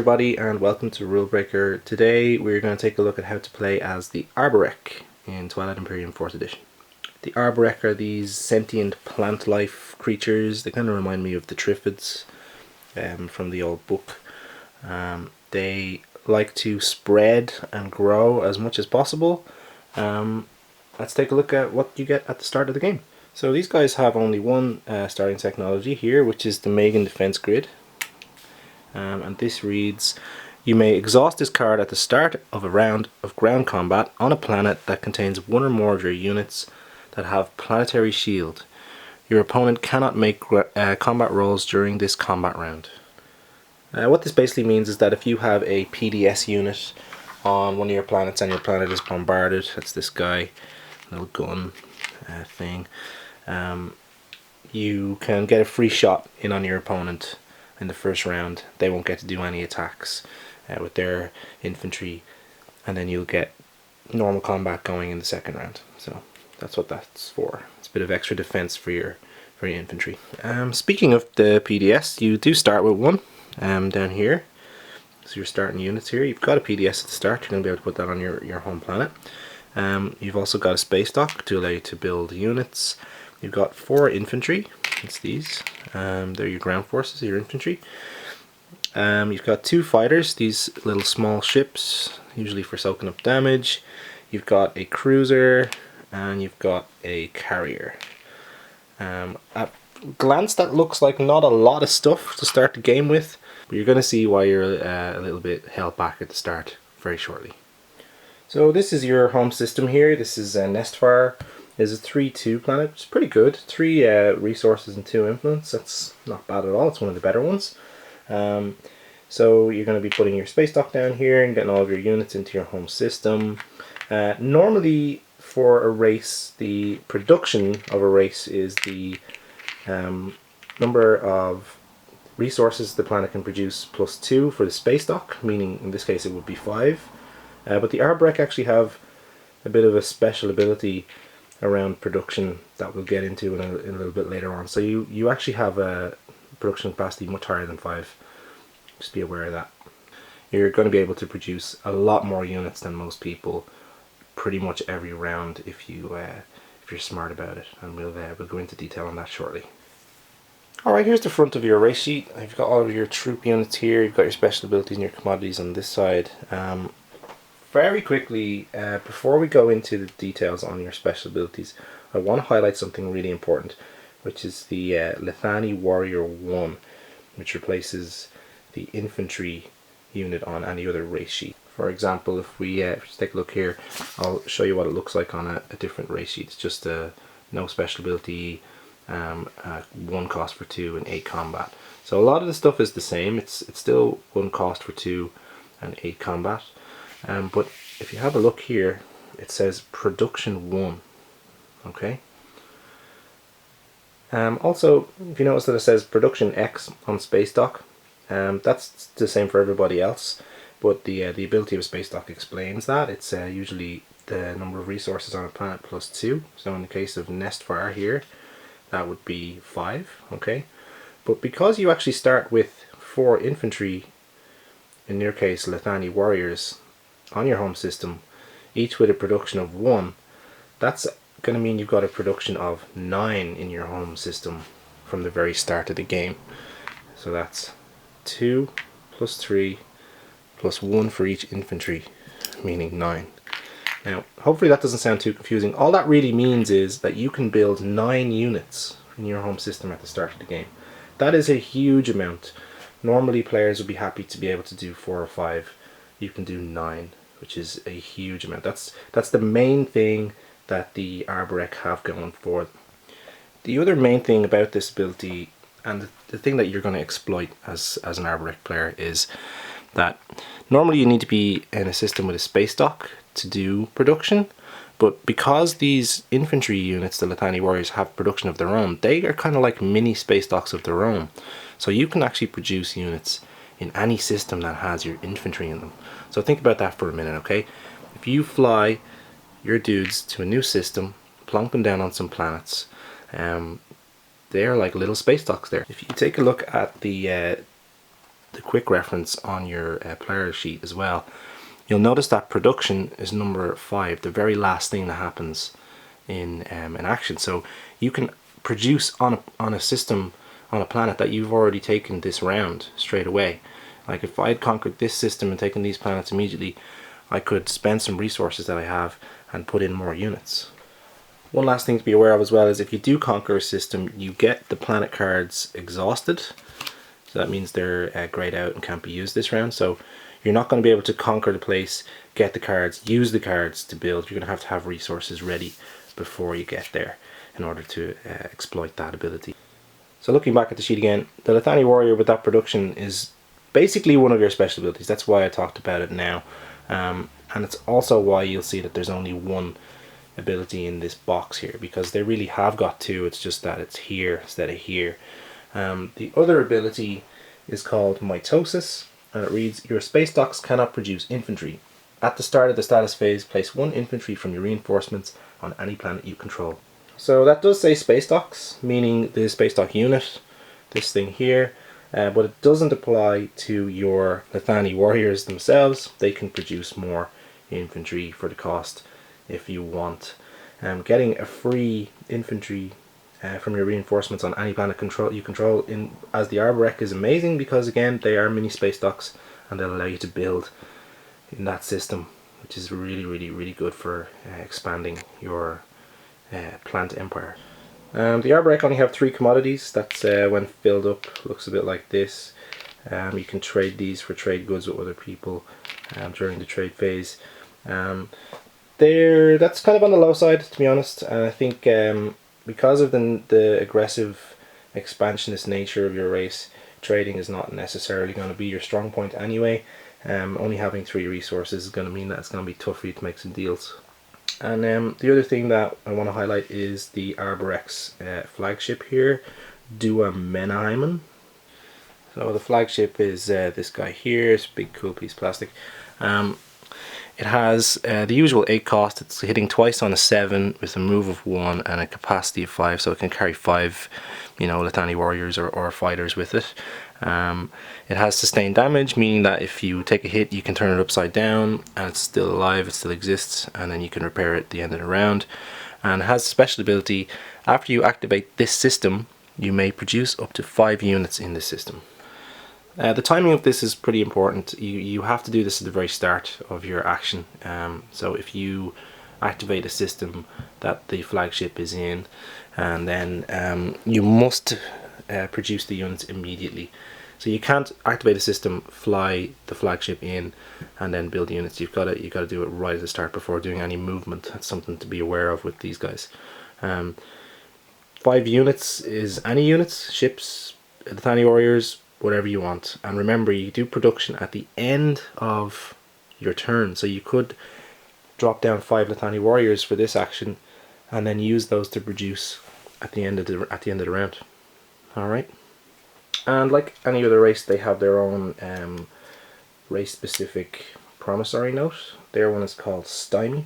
everybody and welcome to Rulebreaker. Today we're going to take a look at how to play as the Arborec in Twilight Imperium 4th edition. The Arborec are these sentient plant life creatures. They kind of remind me of the Triffids from the old book. They like to spread and grow as much as possible. Let's take a look at what you get at the start of the game. So these guys have only one starting technology here, which is the Megan Defense Grid. And this reads, you may exhaust this card at the start of a round of ground combat on a planet that contains one or more of your units that have planetary shield. Your opponent cannot make combat rolls during this combat round. What this basically means is that if you have a PDS unit on one of your planets and your planet is bombarded, that's this guy, little gun thing, you can get a free shot in on your opponent in the first round. They won't get to do any attacks with their infantry, and then you'll get normal combat going in the second round. So that's what that's for. It's a bit of extra defense for your infantry. Speaking of the PDS, you do start with one down here. So your starting units here. You've got a PDS at the start. You're going to be able to put that on your home planet. You've also got a space dock to allow you to build units. You've got 4 infantry. It's these. They're your ground forces, your infantry. You've got 2 fighters, these little small ships, usually for soaking up damage. You've got a cruiser, and you've got a carrier. At glance, that looks like not a lot of stuff to start the game with, but you're going to see why you're a little bit held back at the start very shortly. So this is your home system here. This is Nestfire. It's a 3-2 planet. It's pretty good. 3 resources and 2 influence. That's not bad at all. It's one of the better ones. So you're going to be putting your space dock down here and getting all of your units into your home system. Normally for a race, the production of a race is the number of resources the planet can produce plus 2 for the space dock, meaning in this case it would be 5. But the Arborec actually have a bit of a special ability around production that we'll get into in a little bit later on. So you actually have a production capacity much higher than 5. Just be aware of that. You're going to be able to produce a lot more units than most people pretty much every round if you're smart about it, and we'll go into detail on that shortly. Alright, here's the front of your race sheet. You've got all of your troop units here, you've got your special abilities and your commodities on this side. Very quickly, before we go into the details on your special abilities, I want to highlight something really important, which is the Lithani Warrior 1, which replaces the infantry unit on any other race sheet. For example, if we just take a look here, I'll show you what it looks like on a different race sheet. It's just no special ability, 1 cost for 2 and 8 combat. So a lot of the stuff is the same. It's still 1 cost for 2 and 8 combat. But if you have a look here, it says production 1. Okay. Also, if you notice that it says production X on space dock, that's the same for everybody else. But the ability of a space dock explains that. It's usually the number of resources on a planet plus 2. So in the case of Nestfire here, that would be 5. Okay. But because you actually start with 4 infantry, in your case Lithani Warriors, on your home system, each with a production of 1, that's going to mean you've got a production of 9 in your home system from the very start of the game. So that's 2 plus 3 plus 1 for each infantry, meaning 9. Now, hopefully that doesn't sound too confusing. All that really means is that you can build 9 units in your home system at the start of the game. That is a huge amount. Normally players would be happy to be able to do 4 or 5. You can do 9, which is a huge amount. That's the main thing that the Arborec have going for them. The other main thing about this ability, and the thing that you're going to exploit as an Arborec player, is that normally you need to be in a system with a space dock to do production, but because these infantry units, the Lithani Warriors, have production of their own, they are kind of like mini space docks of their own. So you can actually produce units in any system that has your infantry in them. So think about that for a minute, okay? If you fly your dudes to a new system, plonk them down on some planets, they're like little space docks there. If you take a look at the the quick reference on your player sheet as well, you'll notice that production is number 5, the very last thing that happens in an action. So you can produce on a system, on a planet that you've already taken this round straight away. Like if I had conquered this system and taken these planets immediately, I could spend some resources that I have and put in more units. One last thing to be aware of as well is if you do conquer a system, you get the planet cards exhausted. So that means they're grayed out and can't be used this round. So you're not going to be able to conquer the place, get the cards, use the cards to build. You're going to have resources ready before you get there in order to exploit that ability. So looking back at the sheet again, the Lithani Warrior with that production is basically one of your special abilities. That's why I talked about it now. And it's also why you'll see that there's only one ability in this box here, because they really have got two, it's just that it's here instead of here. The other ability is called Mitosis, and it reads, your space docks cannot produce infantry. At the start of the status phase, place 1 infantry from your reinforcements on any planet you control. So that does say space docks, meaning the space dock unit, this thing here, but it doesn't apply to your Lithani warriors themselves. They can produce more infantry for the cost if you want. Getting a free infantry from your reinforcements on any planet you control as the Arborec is amazing, because again they are mini space docks and they'll allow you to build in that system, which is really good for expanding your plant empire. The Arborec only have 3 commodities. That's when filled up, looks a bit like this. You can trade these for trade goods with other people during the trade phase. That's kind of on the low side, to be honest, and I think because of the aggressive expansionist nature of your race, trading is not necessarily going to be your strong point anyway. Only having 3 resources is going to mean that it's going to be tough for you to make some deals. And the other thing that I want to highlight is the Arborec's flagship here, Dua Menaheimen. So the flagship is this guy here. It's a big cool piece of plastic. It has the usual 8 cost. It's hitting twice on a 7 with a move of 1 and a capacity of 5, so it can carry 5, Lithani warriors or fighters with it. It has sustained damage, meaning that if you take a hit you can turn it upside down and it's still alive, it still exists, and then you can repair it at the end of the round. And it has a special ability, after you activate this system you may produce up to 5 units in this system. The timing of this is pretty important. You have to do this at the very start of your action. So if you activate a system that the flagship is in, and then you must produce the units immediately. So you can't activate a system, fly the flagship in, and then build units. You've got to do it right at the start before doing any movement. That's something to be aware of with these guys. 5 units is any units, ships, Lithani warriors, whatever you want. And remember, you do production at the end of your turn, so you could drop down 5 Lithani warriors for this action and then use those to produce at the end of the round. Alright, and like any other race, they have their own race specific promissory note. Their one is called Stinney.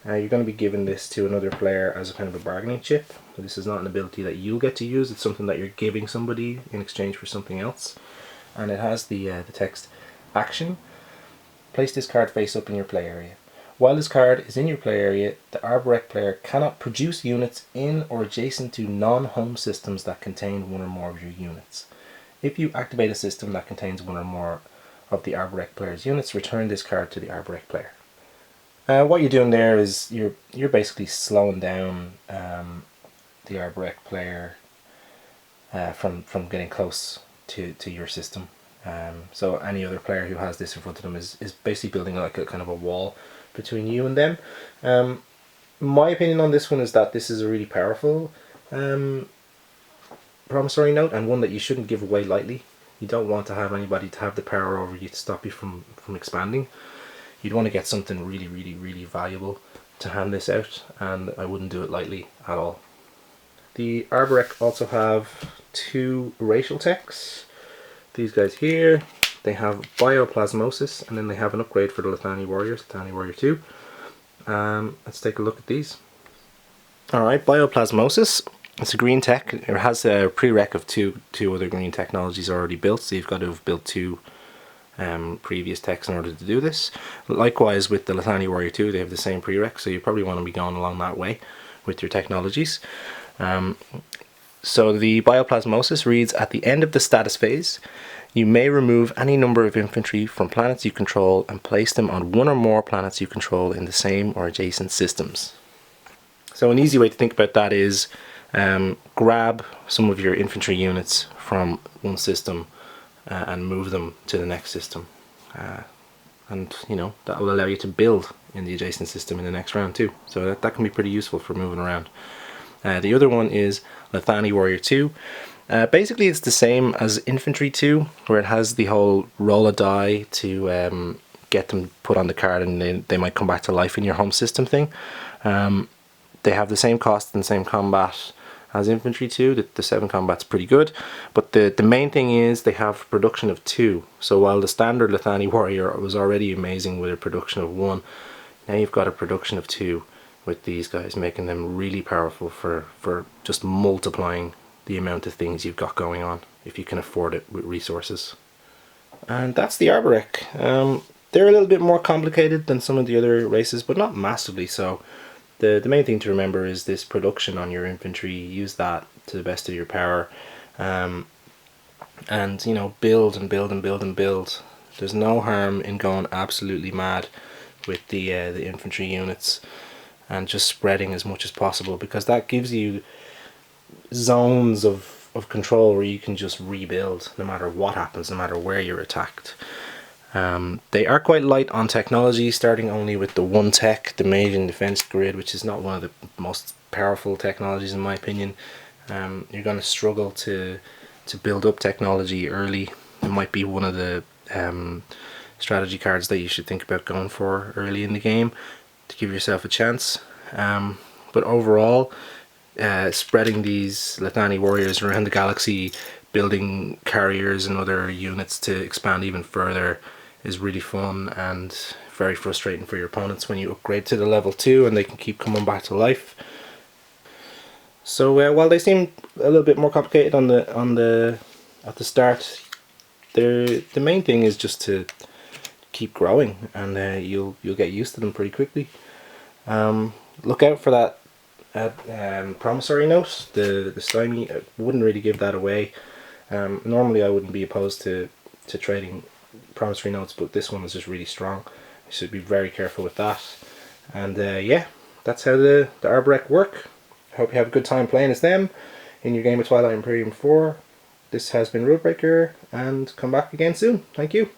You're going to be giving this to another player as a kind of a bargaining chip. This is not an ability that you'll get to use, it's something that you're giving somebody in exchange for something else. And it has the text, action, place this card face up in your play area. While this card is in your play area, the Arborec player cannot produce units in or adjacent to non-home systems that contain 1 or more of your units. If you activate a system that contains 1 or more of the Arborec player's units, return this card to the Arborec player. What you're doing there is you're basically slowing down the Arborec player from getting close to your system. So any other player who has this in front of them is basically building like a kind of a wall between you and them. My opinion on this one is that this is a really powerful promissory note, and one that you shouldn't give away lightly. You don't want to have anybody to have the power over you to stop you from expanding. You'd want to get something really valuable to hand this out, and I wouldn't do it lightly at all. The Arborec also have 2 racial techs. These guys here, they have Plasmosis, and then they have an upgrade for the Lithani warriors, Lithani warrior 2. Let's take a look at these. Alright, Plasmosis It's a green tech. It has a prereq of two other green technologies already built, so you've got to have built two previous techs in order to do this. Likewise with the Lithani Warrior 2, they have the same prereq, so you probably want to be going along that way with your technologies. So the Bioplasmosis reads, at the end of the status phase, you may remove any number of infantry from planets you control and place them on one or more planets you control in the same or adjacent systems. So an easy way to think about that is grab some of your infantry units from one system and move them to the next system. And you know, that will allow you to build in the adjacent system in the next round too. So that can be pretty useful for moving around. The other one is Lithani Warrior 2. Basically it's the same as Infantry 2, where it has the whole roll a die to get them put on the card and they might come back to life in your home system thing. They have the same cost and same combat as Infantry 2. The 7 combat's pretty good, but the main thing is they have production of 2. So while the standard Lithani Warrior was already amazing with a production of 1, now you've got a production of 2 with these guys, making them really powerful for just multiplying the amount of things you've got going on if you can afford it with resources. And that's the Arborec. They're a little bit more complicated than some of the other races, but not massively so. The main thing to remember is this production on your infantry. Use that to the best of your power, and you know, build and build and build and build. There's no harm in going absolutely mad with the infantry units and just spreading as much as possible, because that gives you zones of control where you can just rebuild no matter what happens, no matter where you're attacked. They are quite light on technology, starting only with the 1 tech, the Maiden Defense Grid, which is not one of the most powerful technologies in my opinion. You're going to struggle to build up technology early. It might be one of the strategy cards that you should think about going for early in the game to give yourself a chance. But overall, spreading these Lithani Warriors around the galaxy, building carriers and other units to expand even further is really fun and very frustrating for your opponents when you upgrade to the level 2 and they can keep coming back to life. So while they seem a little bit more complicated at the start, the main thing is just to keep growing, and you'll get used to them pretty quickly. Look out for that promissory note, the Stinney. I wouldn't really give that away. Normally I wouldn't be opposed to trading promissory notes, but this one is just really strong. You should be very careful with that. And yeah, that's how the Arborec work. I hope you have a good time playing as them in your game of Twilight Imperium 4. This has been Rulebreaker, and come back again soon. Thank you.